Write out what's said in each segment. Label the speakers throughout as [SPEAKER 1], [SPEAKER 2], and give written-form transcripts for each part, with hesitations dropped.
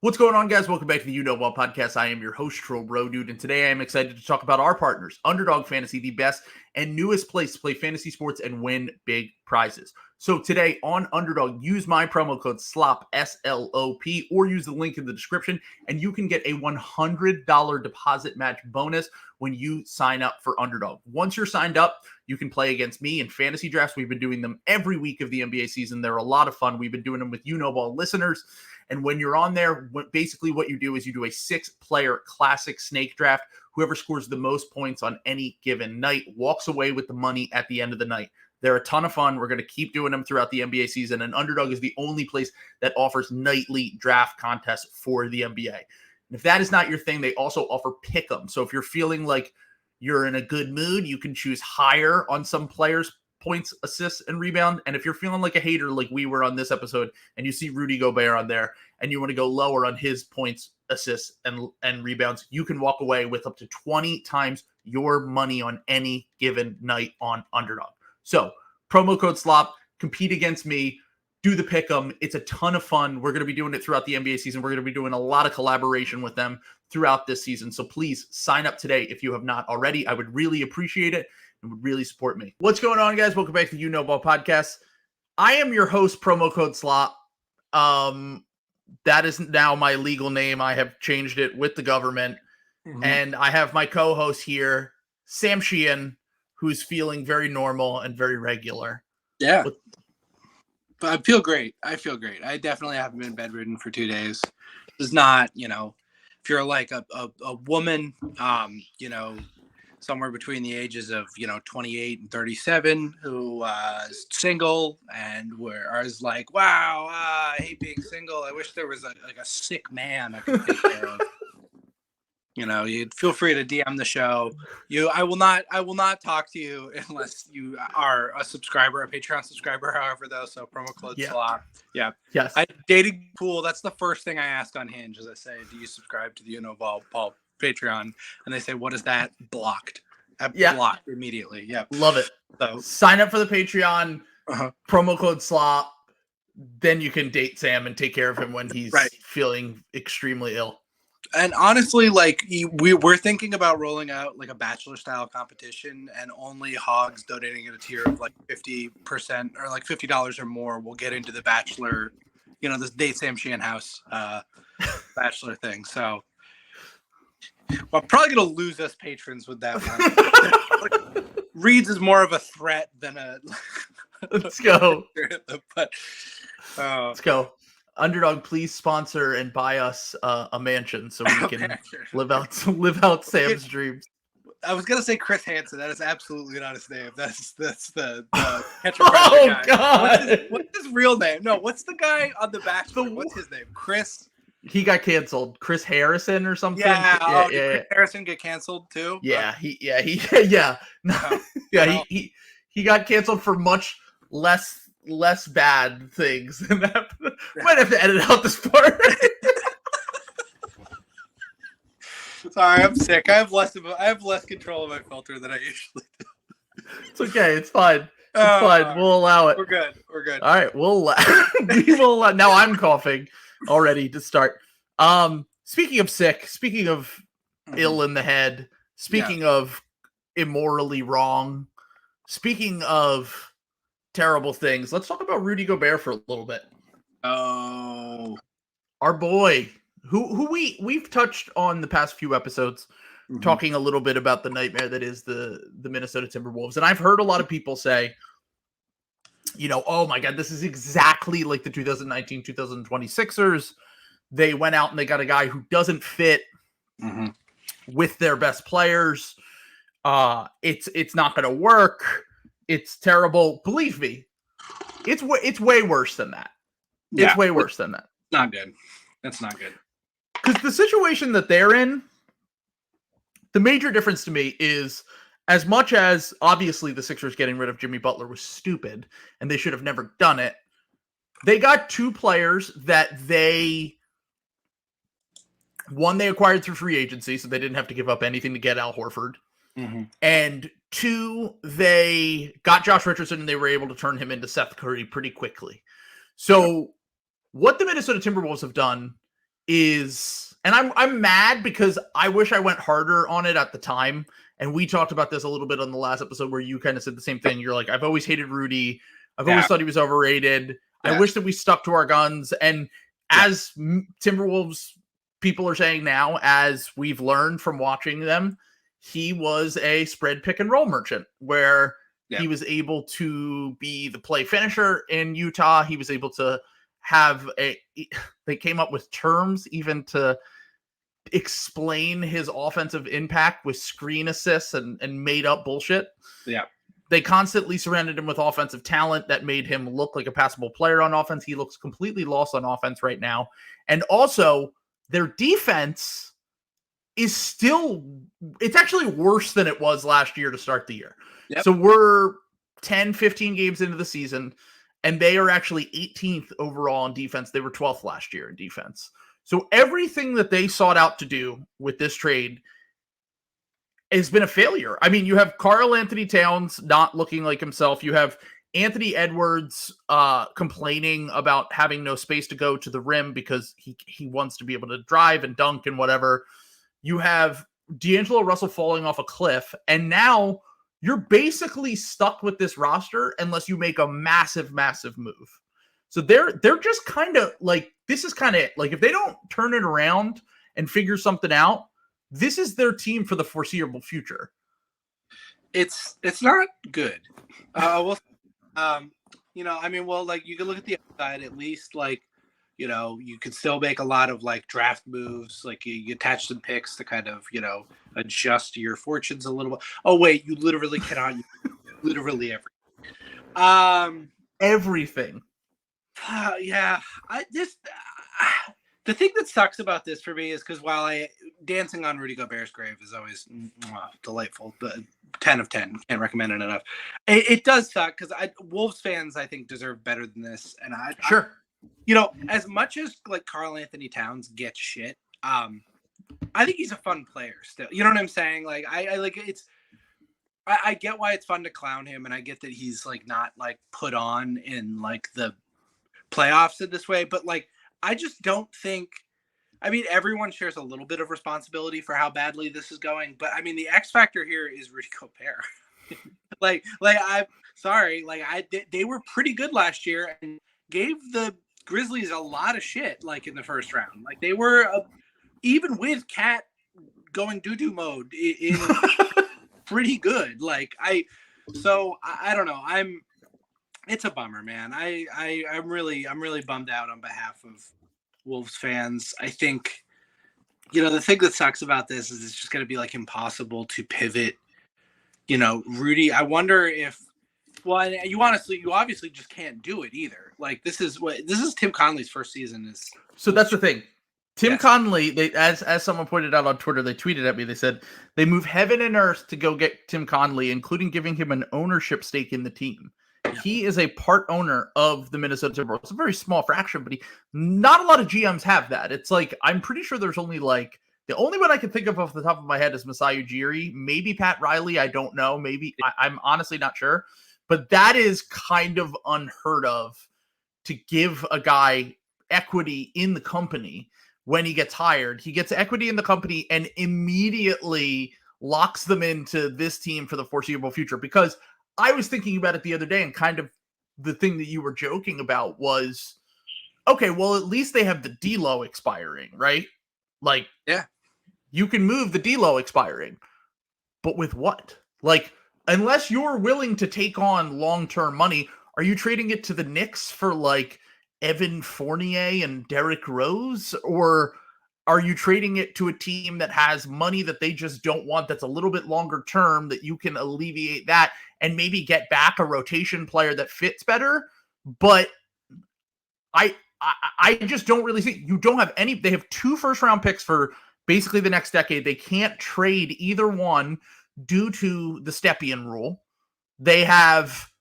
[SPEAKER 1] What's going on, guys? Welcome back to the You Know Ball podcast. I am your host, Troll Bro Dude, and today I am excited to talk about our partners, Underdog Fantasy, the best and newest place to play fantasy sports and win big prizes. So today on Underdog, use my promo code SLOP, S-L-O-P, or use the link in the description, and you can get a $100 deposit match bonus when you sign up for Underdog. Once you're signed up, you can play against me in fantasy drafts. We've been doing them every week of the NBA season. They're a lot of fun. We've been doing them with You Know Ball listeners. And when you're on there, basically what you do is you do a 6-player classic snake draft. Whoever scores the most points on any given night walks away with the money at the end of the night. They're a ton of fun. We're going to keep doing them throughout the NBA season. And Underdog is the only place that offers nightly draft contests for the NBA. And if that is not your thing, they also offer pick'em. So if you're feeling like you're in a good mood, you can choose higher on some players' points, assists, and rebound. And if you're feeling like a hater like we were on this episode and you see Rudy Gobert on there and you want to go lower on his points, assists, and rebounds, you can walk away with up to 20 times your money on any given night on Underdog. So promo code SLOP, compete against me, do the pick'em. It's a ton of fun. We're going to be doing it throughout the NBA season. We're going to be doing a lot of collaboration with them throughout this season. So please sign up today if you have not already. I would really appreciate it. It would really support me. What's going on, guys? Welcome back to the You Know Ball podcast. I am your host, promo code SLOP. That is now my legal name. I have changed it with the government. And I have my co-host here, Sam Sheehan, who's feeling very normal and very regular.
[SPEAKER 2] Yeah. But I feel great. I definitely haven't been bedridden for 2 days. It's not, if you're like a woman, somewhere between the ages of, 28 and 37 who is single and is like, wow, I hate being single. I wish there was a sick man I could take care of. You'd feel free to DM the show. I will not talk to you unless you are a subscriber, a Patreon subscriber, however, though. So promo code SLOP. Yeah.
[SPEAKER 1] Yes.
[SPEAKER 2] Dating pool. That's the first thing I ask on Hinge is I say, do you subscribe to the You Know Ball Patreon? And they say, what is that? Blocked. Blocked immediately. Yeah.
[SPEAKER 1] Love it. So sign up for the Patreon, promo code SLOP. Then you can date Sam and take care of him when he's feeling extremely ill.
[SPEAKER 2] And honestly, we're thinking about rolling out like a bachelor style competition, and only hogs donating at a tier of like 50% or like $50 or more will get into the bachelor, this Date Sam Sheehan house bachelor thing. So I'm probably gonna lose us patrons with that one. Reeds is more of a threat than a.
[SPEAKER 1] Let's go.
[SPEAKER 2] But
[SPEAKER 1] let's go. Underdog, please sponsor and buy us a mansion so we can live out Sam's dreams.
[SPEAKER 2] I was gonna say Chris Hansen. That is absolutely not his name. That's the catcher.
[SPEAKER 1] Oh God!
[SPEAKER 2] What's his real name? No, what's the guy on the Bachelor? What's his name? Chris.
[SPEAKER 1] He got canceled. Chris Harrison or something.
[SPEAKER 2] Yeah. Did Chris Harrison get canceled too?
[SPEAKER 1] Yeah. He got canceled for much less bad things than that. Might have to edit out this part.
[SPEAKER 2] Sorry, I'm sick. I have less control of my filter than I usually do.
[SPEAKER 1] It's okay. It's fine. It's fine. We'll allow it.
[SPEAKER 2] We're good. All
[SPEAKER 1] right. We will allow. Now I'm coughing already to start. Speaking of sick, speaking of ill in the head, speaking of immorally wrong, speaking of terrible things, let's talk about Rudy Gobert for a little bit.
[SPEAKER 2] Oh,
[SPEAKER 1] our boy, who we've touched on the past few episodes, talking a little bit about the nightmare that is the Minnesota Timberwolves. And I've heard a lot of people say, oh my God, this is exactly like the 2019-2020 Sixers. They went out and they got a guy who doesn't fit with their best players. It's not going to work. It's terrible. Believe me, it's way worse than that. It's way worse than that.
[SPEAKER 2] Not good. That's not good.
[SPEAKER 1] Because the situation that they're in, the major difference to me is, as much as obviously the Sixers getting rid of Jimmy Butler was stupid and they should have never done it, they got two players that they acquired through free agency, so they didn't have to give up anything to get Al Horford. And two, they got Josh Richardson and they were able to turn him into Seth Curry pretty quickly. So what the Minnesota Timberwolves have done is, and I'm mad because I wish I went harder on it at the time. And we talked about this a little bit on the last episode where you kind of said the same thing. You're like, I've always hated Rudy. I've always thought he was overrated. I wish that we stuck to our guns. And as Timberwolves people are saying now, as we've learned from watching them, he was a spread pick and roll merchant where he was able to be the play finisher in Utah. He was able to have they came up with terms even to explain his offensive impact with screen assists and made up bullshit.
[SPEAKER 2] Yeah.
[SPEAKER 1] They constantly surrounded him with offensive talent that made him look like a passable player on offense. He looks completely lost on offense right now. And also, their defense is still, it's actually worse than it was last year to start the year. Yep. So we're 10, 15 games into the season, and they are actually 18th overall in defense. They were 12th last year in defense. So everything that they sought out to do with this trade has been a failure. I mean, you have Karl Anthony Towns not looking like himself. You have Anthony Edwards complaining about having no space to go to the rim because he wants to be able to drive and dunk and whatever. You have D'Angelo Russell falling off a cliff. And now you're basically stuck with this roster unless you make a massive, massive move. So they're just kind of like, this is kind of it. Like, if they don't turn it around and figure something out, this is their team for the foreseeable future.
[SPEAKER 2] It's not good. You know, I mean, well, like, you can look at the outside, at least, like, you know, you could still make a lot of like draft moves. Like you attach some picks to kind of, you know, adjust your fortunes a little bit. Oh wait, you literally cannot literally everything.
[SPEAKER 1] Everything.
[SPEAKER 2] Yeah. The thing that sucks about this for me is because while dancing on Rudy Gobert's grave is always delightful, but 10 of 10, can't recommend it enough. It does suck because Wolves fans, I think, deserve better than this. And you know, as much as like Karl Anthony Towns gets shit, I think he's a fun player still. You know what I'm saying? Like I like it's. I get why it's fun to clown him, and I get that he's like not like put on in like the playoffs in this way, but like I just don't think. I mean, everyone shares a little bit of responsibility for how badly this is going, but I mean, the X factor here is Rudy Gobert. like I'm sorry, like they were pretty good last year and gave the Grizzlies a lot of shit. Like in the first round, like they were even with Cat going doo-doo mode in pretty good. Like I don't know. It's a bummer, man. I'm really bummed out on behalf of Wolves fans. I think, you know, the thing that sucks about this is it's just going to be like impossible to pivot. You know, Rudy, I wonder if, well, you obviously just can't do it either. Like this is Tim Conley's first season.
[SPEAKER 1] So that's the thing. Tim Conley, they as someone pointed out on Twitter, they tweeted at me. They said they move heaven and earth to go get Tim Conley, including giving him an ownership stake in the team. Yeah. He is a part owner of the Minnesota Timberwolves. It's a very small fraction, but not a lot of GMs have that. It's like, I'm pretty sure there's only like, the only one I can think of off the top of my head is Masai Ujiri, maybe Pat Riley. I don't know. Maybe I'm honestly not sure, but that is kind of unheard of to give a guy equity in the company. When he gets hired, he gets equity in the company and immediately locks them into this team for the foreseeable future. Because I was thinking about it the other day, and kind of the thing that you were joking about was, okay, well, at least they have the D-Lo expiring, right? Like,
[SPEAKER 2] yeah,
[SPEAKER 1] you can move the D-Lo expiring, but with what? Like, unless you're willing to take on long-term money, are you trading it to the Knicks for like Evan Fournier and Derrick Rose, or are you trading it to a team that has money that they just don't want, that's a little bit longer term, that you can alleviate that and maybe get back a rotation player that fits better? But I just don't really see, you don't have any, they have 2 first-round picks for basically the next decade. They can't trade either one due to the Stepien rule. They have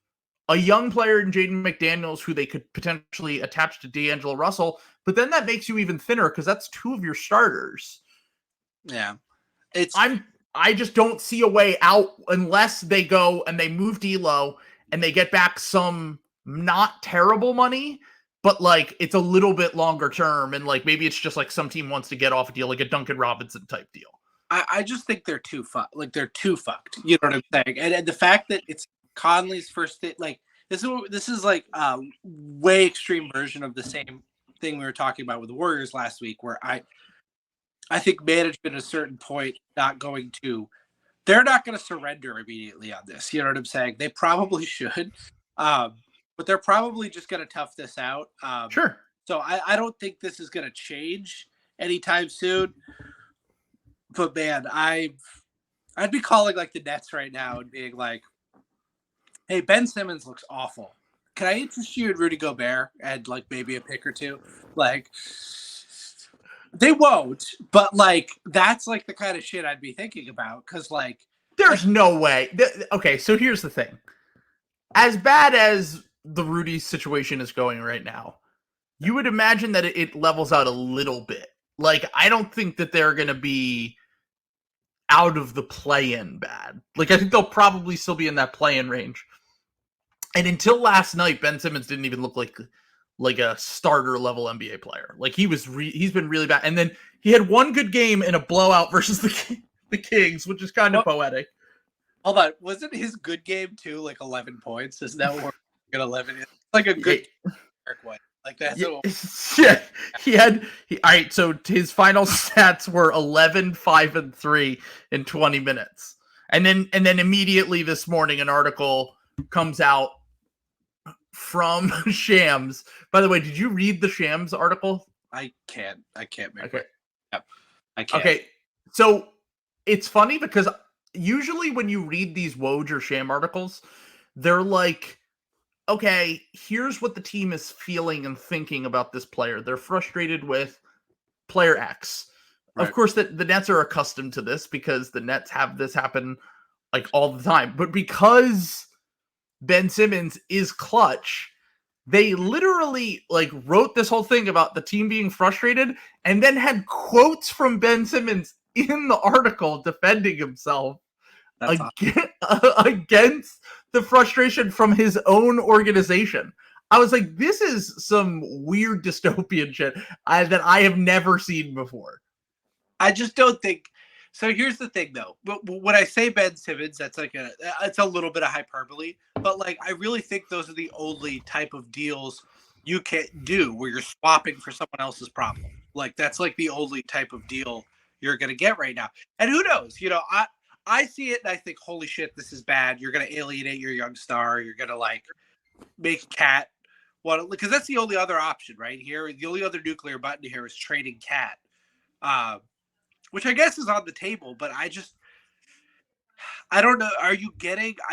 [SPEAKER 1] a young player in Jaden McDaniels who they could potentially attach to D'Angelo Russell, but then that makes you even thinner because that's 2 of your starters.
[SPEAKER 2] Yeah.
[SPEAKER 1] I just don't see a way out unless they go and they move D'Lo and they get back some not terrible money but like it's a little bit longer term, and like maybe it's just like some team wants to get off a deal, like a Duncan Robinson type deal.
[SPEAKER 2] I just think they're too fucked. Like they're too fucked. You know what I'm saying? And the fact that it's Conley's first hit, like this is like a way extreme version of the same thing we were talking about with the Warriors last week, where I think management at a certain point they're not going to surrender immediately on this. You know what I'm saying? They probably should, but they're probably just going to tough this out.
[SPEAKER 1] Sure.
[SPEAKER 2] So I don't think this is going to change anytime soon. But man, I'd be calling like the Nets right now and being like, "Hey, Ben Simmons looks awful. Can I interest you in Rudy Gobert and like maybe a pick or two?" Like, they won't, but like that's like the kind of shit I'd be thinking about, because like
[SPEAKER 1] there's no way. Okay, so here's the thing: as bad as the Rudy situation is going right now, you would imagine that it levels out a little bit. Like, I don't think that they're going to be out of the play-in bad. Like, I think they'll probably still be in that play-in range. And until last night, Ben Simmons didn't even look like a starter level NBA player. Like, he's been really bad. And then he had one good game in a blowout versus the Kings, which is kind of poetic.
[SPEAKER 2] Hold on, wasn't his good game too like 11 points? Isn't that what 11? It's like a good one. Like that's
[SPEAKER 1] all right, so his final stats were 11, 5, and 3 in 20 minutes. And then immediately this morning an article comes out from Shams. By the way, did you read the Shams article?
[SPEAKER 2] I can't make
[SPEAKER 1] okay.
[SPEAKER 2] it. Yep. I can't.
[SPEAKER 1] Okay. So it's funny because usually when you read these Woj or Sham articles, they're like, okay, here's what the team is feeling and thinking about this player. They're frustrated with player X. Right. Of course, the Nets are accustomed to this because the Nets have this happen like all the time. But because Ben Simmons is clutch, they literally like wrote this whole thing about the team being frustrated and then had quotes from Ben Simmons in the article defending himself against the frustration from his own organization. I was like, this is some weird dystopian shit that I have never seen before.
[SPEAKER 2] I just don't think so. Here's the thing, though. When I say Ben Simmons, that's like it's a little bit of hyperbole, but like I really think those are the only type of deals you can do where you're swapping for someone else's problem. Like that's like the only type of deal you're gonna get right now. And who knows? You know, I see it and I think, holy shit, this is bad. You're gonna alienate your young star. You're gonna like make Cat because that's the only other option right here. The only other nuclear button here is trading Cat. Which I guess is on the table, but I don't know. I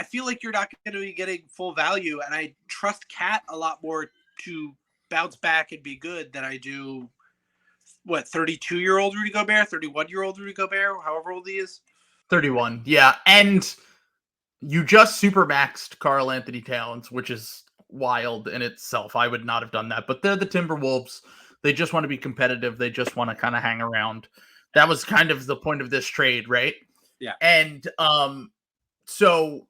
[SPEAKER 2] feel like you're not going to be getting full value, and I trust Cat a lot more to bounce back and be good than I do, 32-year-old Rudy Gobert, 31-year-old Rudy Gobert, however old he is?
[SPEAKER 1] 31, yeah. And you just supermaxed Karl Anthony Towns, which is wild in itself. I would not have done that, but they're the Timberwolves. They just want to be competitive. They just want to kind of hang around. That was kind of the point of this trade, right?
[SPEAKER 2] Yeah.
[SPEAKER 1] And so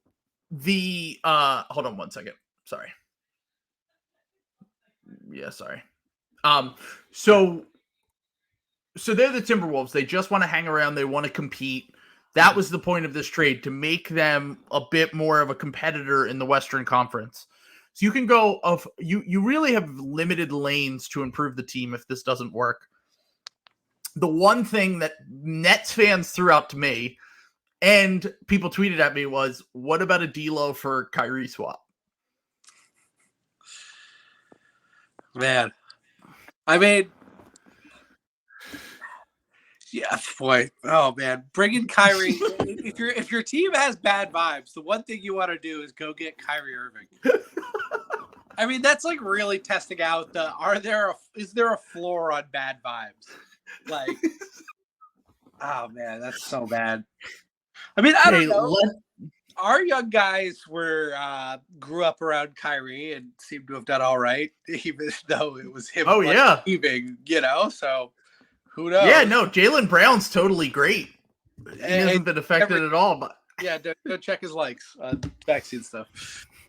[SPEAKER 1] the hold on one second. Sorry. Yeah, sorry. So they're the Timberwolves. They just want to hang around. They want to compete. That was the point of this trade, to make them a bit more of a competitor in the Western Conference. So you can go you really have limited lanes to improve the team if this doesn't work. The one thing that Nets fans threw out to me and people tweeted at me was, what about a D'Lo for Kyrie swap?
[SPEAKER 2] Man, I mean, yeah, boy. Oh man, bring in Kyrie. if your team has bad vibes, the one thing you want to do is go get Kyrie Irving. I mean, that's like really testing out is there a floor on bad vibes? Like, oh man, that's so bad. I mean, I don't know. Our young guys grew up around Kyrie and seem to have done all right, even though it was him.
[SPEAKER 1] Oh yeah,
[SPEAKER 2] leaving. You know, so who knows?
[SPEAKER 1] Yeah, no, Jaylen Brown's totally great. He hasn't been affected at all. But
[SPEAKER 2] yeah, go check his likes on vaccine stuff.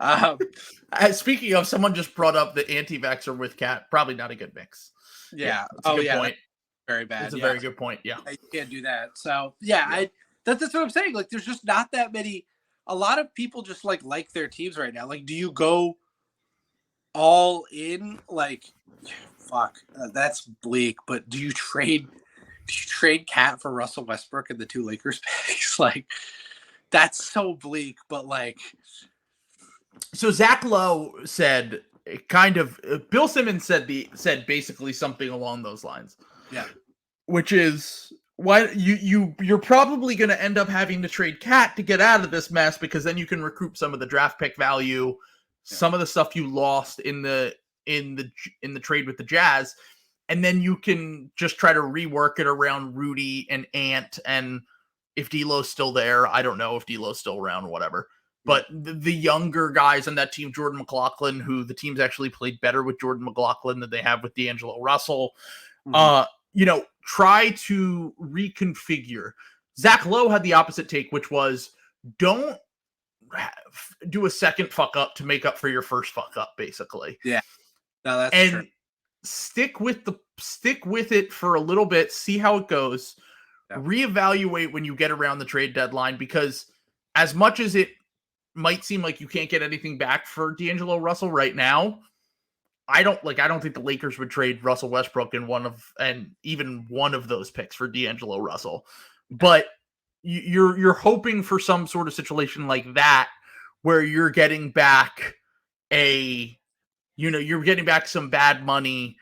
[SPEAKER 2] Um,
[SPEAKER 1] Speaking of, someone just brought up the anti-vaxxer with Cat. Probably not a good mix.
[SPEAKER 2] yeah.
[SPEAKER 1] It's a good point.
[SPEAKER 2] Very bad.
[SPEAKER 1] It's a very good point. Yeah.
[SPEAKER 2] You can't do that. So that's what I'm saying. Like, there's just not that many. A lot of people just like their teams right now. Like, do you go all in? Like, fuck, that's bleak. But do you trade Cat for Russell Westbrook and the 2 Lakers picks? Like, that's so bleak. But like,
[SPEAKER 1] so Zach Lowe said Bill Simmons said basically something along those lines.
[SPEAKER 2] Yeah.
[SPEAKER 1] Which is why you're probably going to end up having to trade Cat to get out of this mess, because then you can recoup some of the draft pick value, some of the stuff you lost in the trade with the Jazz, and then you can just try to rework it around Rudy and Ant, and if D'Lo's still there, I don't know if D'Lo's still around or whatever. But the younger guys on that team, Jordan McLaughlin, who the team's actually played better with Jordan McLaughlin than they have with D'Angelo Russell, try to reconfigure. Zach Lowe had the opposite take, which was don't do a second fuck up to make up for your first fuck up, basically.
[SPEAKER 2] Yeah. No, that's true.
[SPEAKER 1] Stick with it for a little bit, see how it goes. Yeah. Reevaluate when you get around the trade deadline, because as much as it might seem like you can't get anything back for D'Angelo Russell right now, I don't think the Lakers would trade Russell Westbrook and even one of those picks for D'Angelo Russell. But you're hoping for some sort of situation like that, where you're getting back you're getting back some bad money,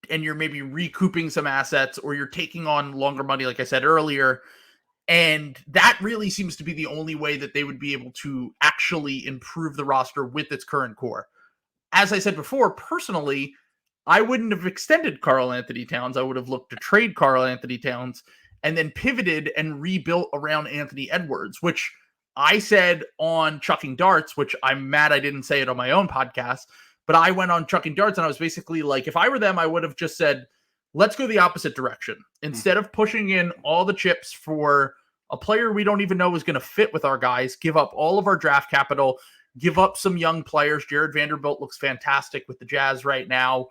[SPEAKER 1] and you're maybe recouping some assets, or you're taking on longer money, like I said earlier. And that really seems to be the only way that they would be able to actually improve the roster with its current core. As I said before, personally, I wouldn't have extended Karl Anthony Towns. I would have looked to trade Karl Anthony Towns and then pivoted and rebuilt around Anthony Edwards, which I said on Chucking Darts, which I'm mad I didn't say it on my own podcast, but I went on Chucking Darts and I was basically like, if I were them, I would have just said, let's go the opposite direction. Instead of pushing in all the chips for a player we don't even know is going to fit with our guys, give up all of our draft capital, give up some young players. Jared Vanderbilt looks fantastic with the Jazz right now.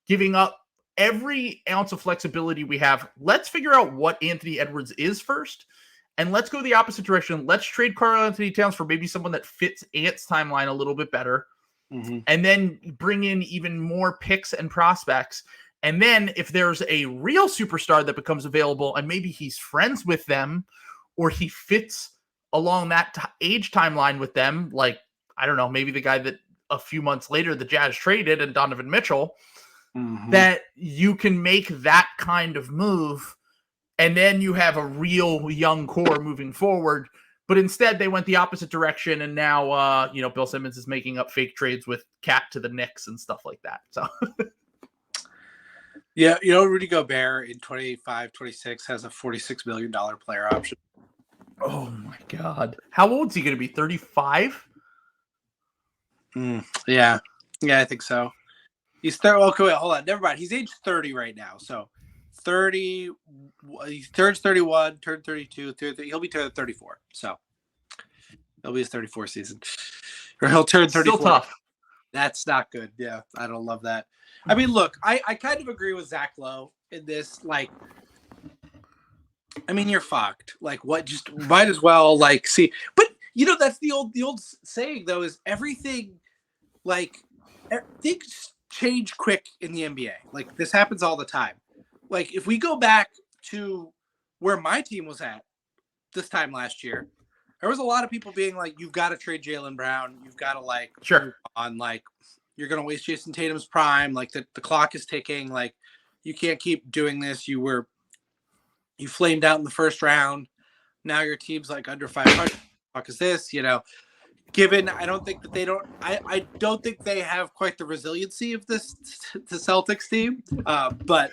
[SPEAKER 1] Giving up every ounce of flexibility we have. Let's figure out what Anthony Edwards is first, and let's go the opposite direction. Let's trade Karl Anthony Towns for maybe someone that fits Ant's timeline a little bit better, and then bring in even more picks and prospects. And then if there's a real superstar that becomes available, and maybe he's friends with them, or he fits along that age timeline with them, like, I don't know, maybe the guy that a few months later the Jazz traded, and Donovan Mitchell, that you can make that kind of move, and then you have a real young core moving forward. But instead, they went the opposite direction, and now, Bill Simmons is making up fake trades with Cat to the Knicks and stuff like that. So,
[SPEAKER 2] yeah, Rudy Gobert in 25-26 has a $46 million player option.
[SPEAKER 1] Oh my God! How old is he going to be? 35?
[SPEAKER 2] Yeah, I think so. He's 30. Okay, wait, hold on. Never mind. He's age 30 right now. So 30. He turns 31, turned 32. 30, he'll be turning 34. So it'll be his 34th season, or he'll turn 34.
[SPEAKER 1] Still tough.
[SPEAKER 2] That's not good. Yeah, I don't love that. I mean, look, I kind of agree with Zach Lowe in this. Like, I mean, you're fucked. Like, what? Just might as well see. But that's the old saying though, is everything things change quick in the NBA. Like, this happens all the time. Like, if we go back to where my team was at this time last year, there was a lot of people being like, "You've got to trade Jaylen Brown. You've got to
[SPEAKER 1] sure
[SPEAKER 2] on you're going to waste Jason Tatum's prime. Like, the clock is ticking. Like, you can't keep doing this. You flamed out in the first round. Now your team's under 500. Fuck is this? Given I don't think that I don't think they have quite the resiliency of the Celtics team. But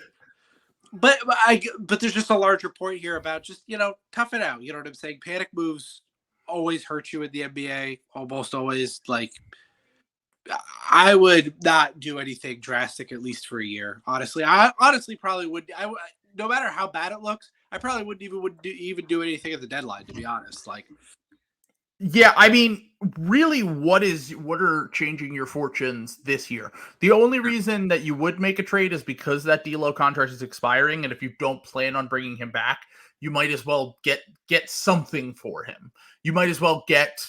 [SPEAKER 2] there's just a larger point here about just tough it out. You know what I'm saying? Panic moves always hurt you in the NBA. Almost always. I would not do anything drastic, at least for a year. Honestly, I probably would. No matter how bad it looks, I probably wouldn't even do anything at the deadline. To be honest,
[SPEAKER 1] Yeah, I mean, really, what are changing your fortunes this year? The only reason that you would make a trade is because that D'Lo contract is expiring, and if you don't plan on bringing him back, you might as well get something for him. You might as well get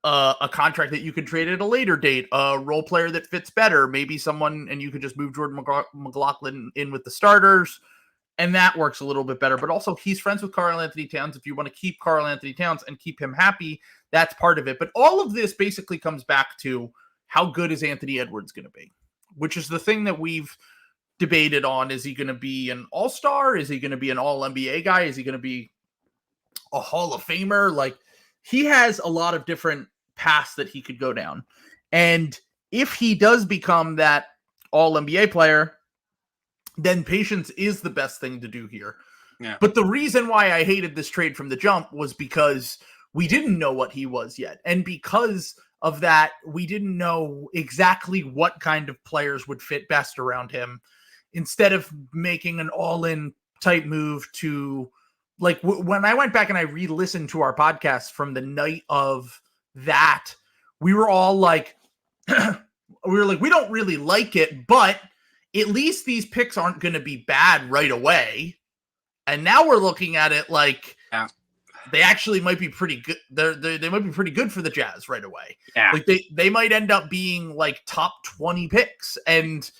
[SPEAKER 1] a contract that you can trade at a later date, a role player that fits better, maybe someone, and you could just move Jordan McLaughlin in with the starters. And that works a little bit better. But also, he's friends with Karl Anthony Towns. If you want to keep Karl Anthony Towns and keep him happy, that's part of it. But all of this basically comes back to how good is Anthony Edwards going to be, which is the thing that we've debated on. Is he going to be an all-star? Is he going to be an all-NBA guy? Is he going to be a Hall of Famer? Like, he has a lot of different paths that he could go down. And if he does become that all-NBA player, then patience is the best thing to do here.
[SPEAKER 2] Yeah.
[SPEAKER 1] But the reason why I hated this trade from the jump was because we didn't know what he was yet. And because of that, we didn't know exactly what kind of players would fit best around him. Instead of making an all-in type move to, like, when I went back and I re-listened to our podcast from the night of that, we were all like, we don't really like it, but at least these picks aren't going to be bad right away. And now we're looking at it like they actually might be pretty good. They might be pretty good for the Jazz right away.
[SPEAKER 2] Yeah.
[SPEAKER 1] Like they might end up being like top 20 picks. And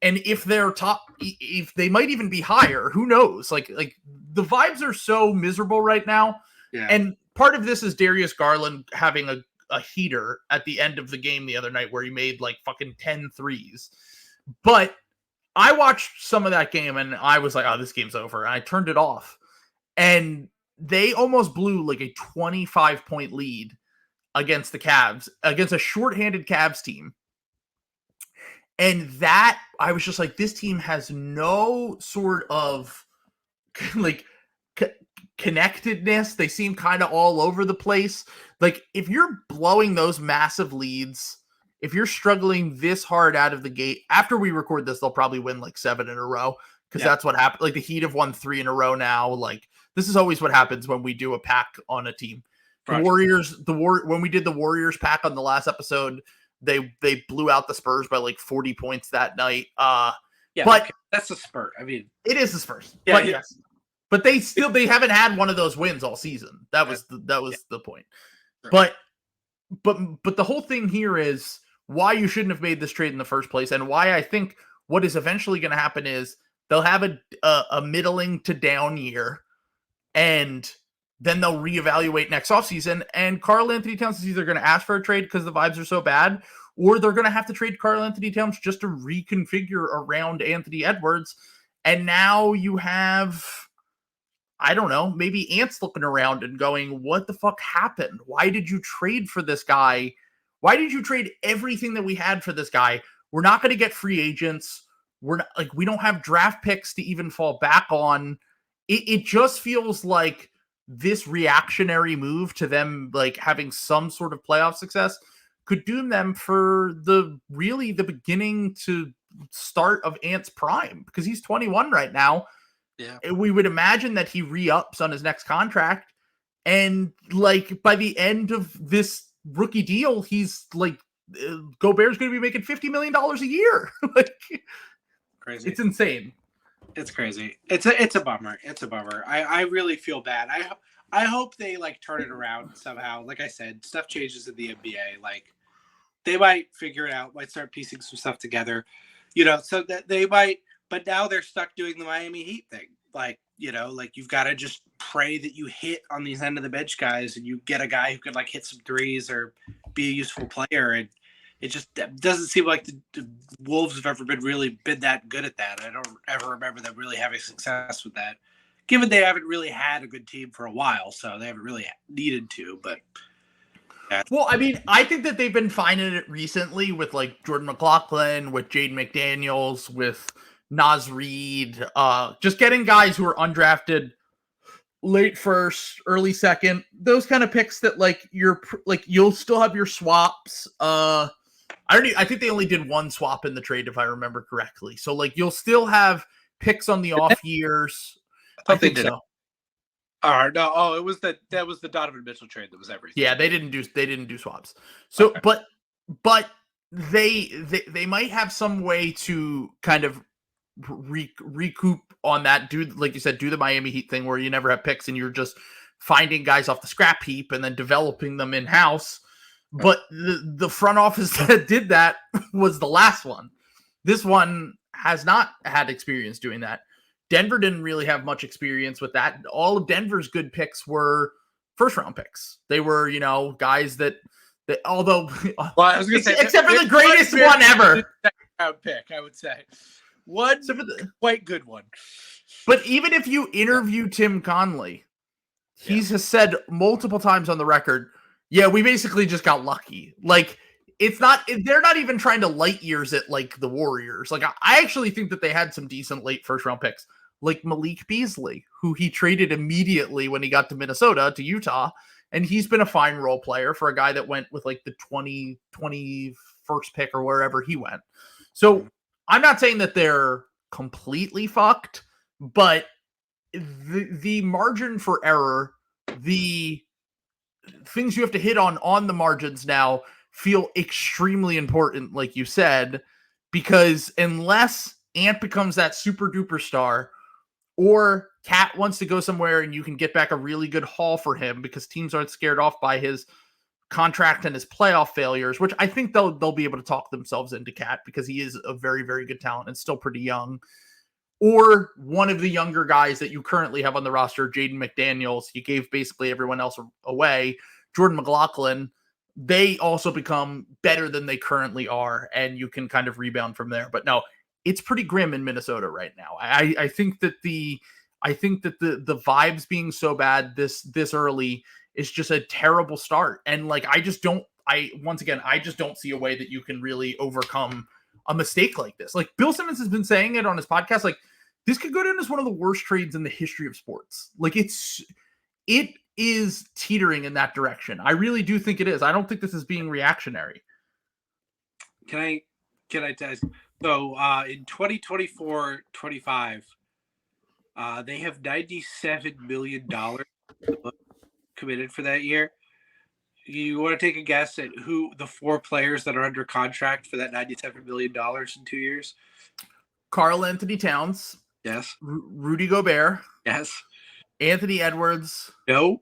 [SPEAKER 1] if they're if they might even be higher, who knows? Like the vibes are so miserable right now.
[SPEAKER 2] Yeah.
[SPEAKER 1] And part of this is Darius Garland having a heater at the end of the game the other night where he made like fucking 10 threes. But I watched some of that game and I was like, oh, this game's over. And I turned it off. And they almost blew like a 25-point lead against the Cavs, against a shorthanded Cavs team. And that, I was just like, this team has no sort of like connectedness. They seem kind of all over the place. Like, if you're blowing those massive leads, if you're struggling this hard out of the gate, after we record this, they'll probably win like 7 in a row because that's what happened. Like, the Heat have won 3 in a row now. Like, this is always what happens when we do a pack on a team. The Warriors, when we did the Warriors pack on the last episode, they blew out the Spurs by like 40 points that night. But
[SPEAKER 2] that's a Spurs. I mean,
[SPEAKER 1] it is the Spurs.
[SPEAKER 2] Yeah,
[SPEAKER 1] but yes. But they haven't had one of those wins all season. That was the point. Sure. But the whole thing here is why you shouldn't have made this trade in the first place, and why I think what is eventually going to happen is they'll have a middling to down year, and then they'll reevaluate next offseason, and Karl Anthony Towns is either going to ask for a trade because the vibes are so bad, or they're going to have to trade Karl Anthony Towns just to reconfigure around Anthony Edwards. And now you have, I don't know, maybe Ant's looking around and going, what the fuck happened? Why did you trade for this guy? Why did you trade everything that we had for this guy? We're not going to get free agents. We're not, like, we don't have draft picks to even fall back on. It just feels like this reactionary move to them, like, having some sort of playoff success could doom them for the beginning to start of Ant's prime, because he's 21 right now.
[SPEAKER 2] Yeah.
[SPEAKER 1] We would imagine that he re-ups on his next contract. And like by the end of this rookie deal, he's like, Gobert's going to be making $50 million a year. Like,
[SPEAKER 2] crazy.
[SPEAKER 1] It's insane.
[SPEAKER 2] It's crazy. It's a bummer. It's a bummer. I really feel bad. I hope they like turn it around somehow. Like I said, stuff changes in the NBA. Like, they might figure it out, might start piecing some stuff together, so that they might, but now they're stuck doing the Miami Heat thing. Like, like you've got to just pray that you hit on these end of the bench guys and you get a guy who could like hit some threes or be a useful player. And it just doesn't seem like the Wolves have ever been that good at that. I don't ever remember them really having success with that, given they haven't really had a good team for a while. So they haven't really needed to, but. Yeah.
[SPEAKER 1] Well, I mean, I think that they've been finding it recently with like Jordan McLaughlin, with Jaden McDaniels, with Naz Reid, just getting guys who are undrafted, late first, early second, those kind of picks that like you'll still have your swaps. I think they only did one swap in the trade if I remember correctly. So like you'll still have picks on the off years.
[SPEAKER 2] I think so. No. Oh, that was the Donovan Mitchell trade that was everything.
[SPEAKER 1] Yeah, they didn't do swaps. So, okay. but they might have some way to kind of recoup on that. Do, like you said, do the Miami Heat thing where you never have picks and you're just finding guys off the scrap heap and then developing them in house. But the front office that did that was the last one. This one has not had experience doing that. Denver didn't really have much experience with that. All of Denver's good picks were first round picks. They were, guys that although, well, I was going to say, except for the greatest one ever.
[SPEAKER 2] Second round pick, I would say. One quite good one.
[SPEAKER 1] But even if you interview Tim Conley, he has said multiple times on the record, yeah, we basically just got lucky. Like, they're not even trying to light years at like the Warriors. Like, I actually think that they had some decent late first round picks, like Malik Beasley, who he traded immediately when he got to Minnesota, to Utah. And he's been a fine role player for a guy that went with like the 21st pick or wherever he went. So I'm not saying that they're completely fucked, but the margin for error, the things you have to hit on the margins now feel extremely important, like you said, because unless Ant becomes that super duper star or Cat wants to go somewhere and you can get back a really good haul for him because teams aren't scared off by his contract and his playoff failures, which I think they'll be able to talk themselves into Cat because he is a very, very good talent and still pretty young. Or one of the younger guys that you currently have on the roster, Jaden McDaniels, you gave basically everyone else away, Jordan McLaughlin, they also become better than they currently are, and you can kind of rebound from there. But no, it's pretty grim in Minnesota right now. I think that the vibes being so bad this early is just a terrible start. And like, I just don't see a way that you can really overcome a mistake like this. Like Bill Simmons has been saying it on his podcast, like this could go down as one of the worst trades in the history of sports. Like it is teetering in that direction. I really do think it is. I don't think this is being reactionary.
[SPEAKER 2] Can I tell you? So in 2024-25, they have $97 million committed for that year. You want to take a guess at who the 4 players that are under contract for that $97 million in 2 years?
[SPEAKER 1] Karl Anthony Towns.
[SPEAKER 2] Yes.
[SPEAKER 1] Rudy Gobert.
[SPEAKER 2] Yes.
[SPEAKER 1] Anthony Edwards.
[SPEAKER 2] No,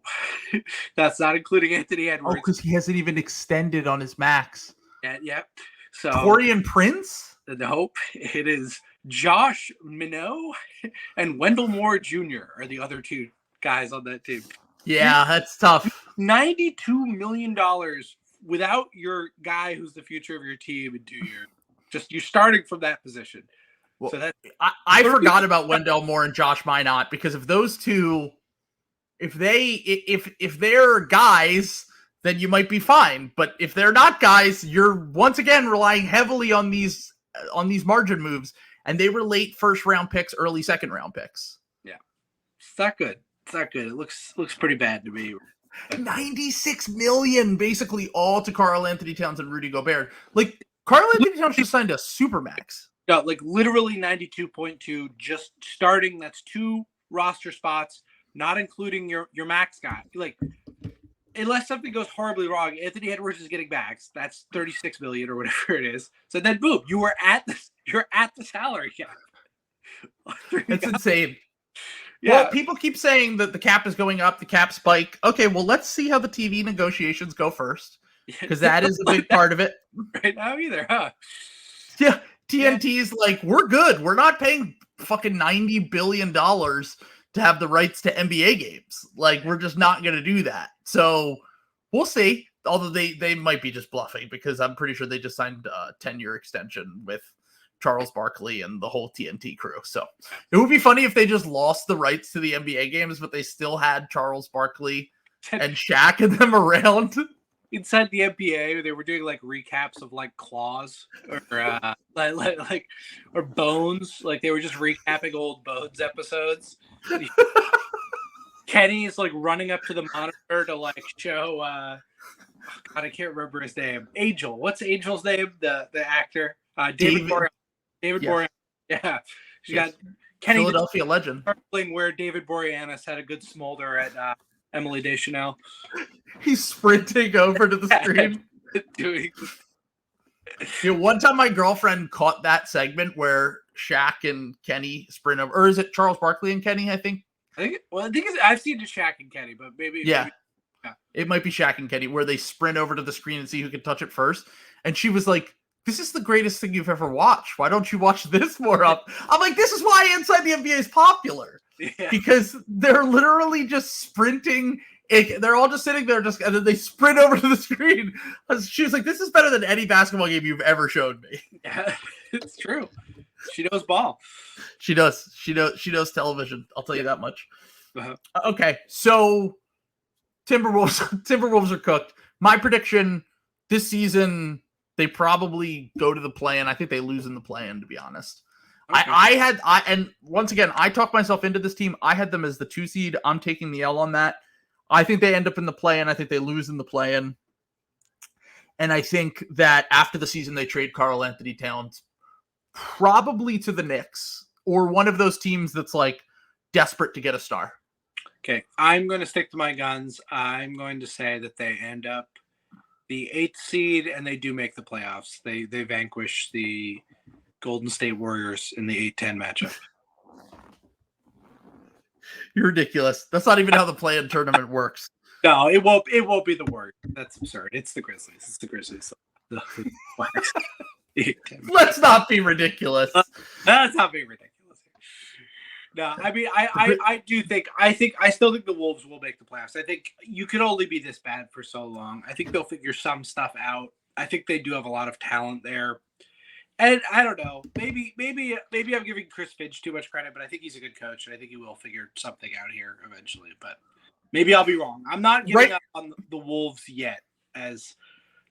[SPEAKER 2] that's not including Anthony Edwards.
[SPEAKER 1] Oh, because he hasn't even extended on his max.
[SPEAKER 2] Yep. So
[SPEAKER 1] Torian Prince?
[SPEAKER 2] Nope. It is Josh Minot and Wendell Moore Jr. are the other 2 guys on that team.
[SPEAKER 1] Yeah, that's tough.
[SPEAKER 2] $92 million without your guy who's the future of your team in 2 years. Just you're starting from that position.
[SPEAKER 1] Well, so I forgot about Wendell Moore and Josh Minot because if those two, if they're guys, then you might be fine. But if they're not guys, you're once again relying heavily on these margin moves, and they were late first round picks, early second round picks.
[SPEAKER 2] Yeah, it's not good. It's not good. It looks pretty bad to me.
[SPEAKER 1] $96 million, basically all to Karl Anthony Towns and Rudy Gobert. Like Karl Anthony Towns just signed a supermax.
[SPEAKER 2] No, like literally 92.2 just starting. That's 2 roster spots, not including your max guy. Like, unless something goes horribly wrong, Anthony Edwards is getting max. That's $36 million or whatever it is. So then, boom, you're at the salary cap.
[SPEAKER 1] It's insane.
[SPEAKER 2] Yeah.
[SPEAKER 1] Well, people keep saying that the cap is going up, the cap spike. Okay, well, let's see how the TV negotiations go first, because that is a big part of it.
[SPEAKER 2] Right now either, huh?
[SPEAKER 1] Yeah, TNT's like, we're good. We're not paying fucking $90 billion to have the rights to NBA games. Like, we're just not going to do that. So we'll see. Although they might be just bluffing, because I'm pretty sure they just signed a 10-year extension with Charles Barkley and the whole TNT crew. So it would be funny if they just lost the rights to the NBA games, but they still had Charles Barkley and Shaq and them around.
[SPEAKER 2] Inside the NBA, they were doing like recaps of like Claws or or Bones. Like they were just recapping old Bones episodes. Kenny is like running up to the monitor to like show God, I can't remember his name. Angel. What's Angel's name? The actor? David Boreanaz. David Boreanaz. Yeah. She got Kenny,
[SPEAKER 1] Philadelphia legend.
[SPEAKER 2] Where David Boreanaz had a good smolder at Emily Deschanel.
[SPEAKER 1] He's sprinting over to the screen. One time my girlfriend caught that segment where Shaq and Kenny sprint over, or is it Charles Barkley and Kenny? I think
[SPEAKER 2] I've seen the Shaq and Kenny, but maybe
[SPEAKER 1] it might be Shaq and Kenny where they sprint over to the screen and see who can touch it first. And she was like, "This is the greatest thing you've ever watched. Why don't you watch this more up?" I'm like, "This is why Inside the NBA is popular because they're literally just sprinting." They're all just sitting there, and then they sprint over to the screen. She was like, "This is better than any basketball game you've ever showed me."
[SPEAKER 2] Yeah, it's true. She knows ball.
[SPEAKER 1] She does. She knows television. I'll tell you that much. Okay, so Timberwolves are cooked. My prediction this season, they probably go to the play-in. I think they lose in the play-in, to be honest. Okay. And once again, I talked myself into this team. I had them as the 2 seed. I'm taking the L on that. I think they end up in the play-in. I think they lose in the play-in. And I think that after the season, they trade Karl Anthony Towns probably to the Knicks or one of those teams that's like desperate to get a star.
[SPEAKER 2] Okay, I'm going to stick to my guns. I'm going to say that they end up the 8th seed and they do make the playoffs. They vanquish the Golden State Warriors in the 8-10 matchup.
[SPEAKER 1] You're ridiculous. That's not even how the play-in tournament works.
[SPEAKER 2] No, it won't be the Warriors. That's absurd. It's the Grizzlies. It's the Grizzlies.
[SPEAKER 1] Let's not be ridiculous.
[SPEAKER 2] That's not being ridiculous. No, I mean, I still think the Wolves will make the playoffs. I think you can only be this bad for so long. I think they'll figure some stuff out. I think they do have a lot of talent there. And I don't know, maybe I'm giving Chris Finch too much credit, but I think he's a good coach, and I think he will figure something out here eventually. But maybe I'll be wrong. I'm not giving up on the Wolves yet, as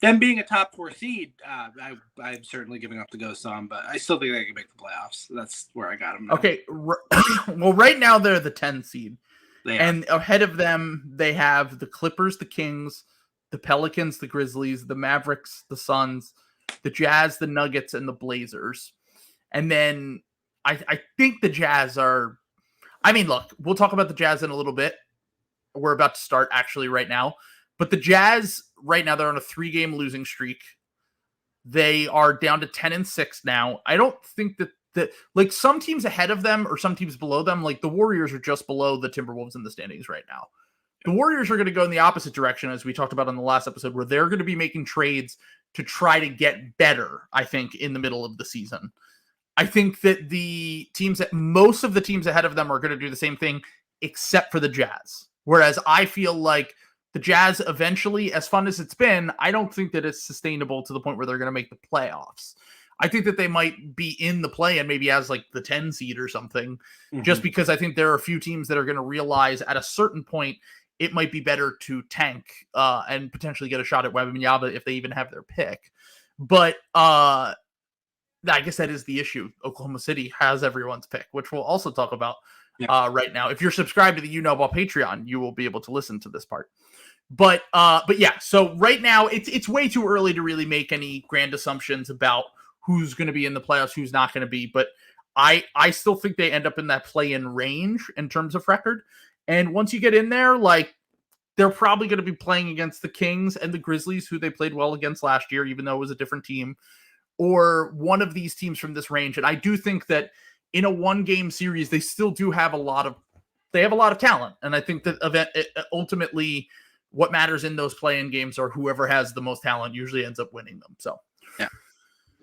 [SPEAKER 2] them being a top 4 seed. I'm certainly giving up the ghost on, but I still think they can make the playoffs. That's where I got them now.
[SPEAKER 1] Okay, well, right now they're the 10 seed, and ahead of them they have the Clippers, the Kings, the Pelicans, the Grizzlies, the Mavericks, the Suns, the Jazz, the Nuggets, and the Blazers. And then I think the Jazz are... I mean, look, we'll talk about the Jazz in a little bit. We're about to start actually right now. But the Jazz, right now, they're on a 3-game losing streak. They are down to 10-6 now. I don't think that like some teams ahead of them or some teams below them, like the Warriors are just below the Timberwolves in the standings right now. The Warriors are going to go in the opposite direction, as we talked about on the last episode, where they're going to be making trades to try to get better, I think, in the middle of the season. I think that most of the teams ahead of them are going to do the same thing, except for the Jazz. Whereas I feel like the Jazz eventually, as fun as it's been, I don't think that it's sustainable to the point where they're going to make the playoffs. I think that they might be in the play and maybe as like the 10 seed or something, just because I think there are a few teams that are going to realize at a certain point it might be better to tank and potentially get a shot at Wembanyama if they even have their pick. But I guess that is the issue. Oklahoma City has everyone's pick, which we'll also talk about right now. If you're subscribed to the Ball Patreon, you will be able to listen to this part. But yeah, so right now it's way too early to really make any grand assumptions about who's going to be in the playoffs, who's not going to be. But I still think they end up in that play-in range in terms of record. And once you get in there, like they're probably going to be playing against the Kings and the Grizzlies, who they played well against last year, even though it was a different team, or one of these teams from this range. And I do think that in a 1-game series, they still do have a lot of talent. And I think that ultimately what matters in those play-in games are whoever has the most talent usually ends up winning them. So, yeah.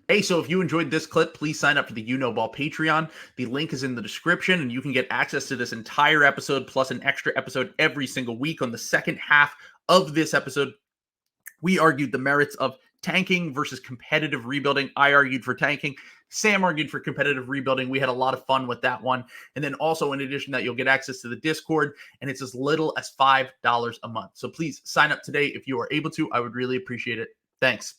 [SPEAKER 1] Hey, so if you enjoyed this clip, please sign up to the Ball Patreon. The link is in the description, and you can get access to this entire episode plus an extra episode every single week. On the second half of this episode, we argued the merits of tanking versus competitive rebuilding. I argued for tanking. Sam argued for competitive rebuilding. We had a lot of fun with that one. And then also, in addition to that, you'll get access to the Discord, and it's as little as $5 a month. So please sign up today if you are able to. I would really appreciate it. Thanks.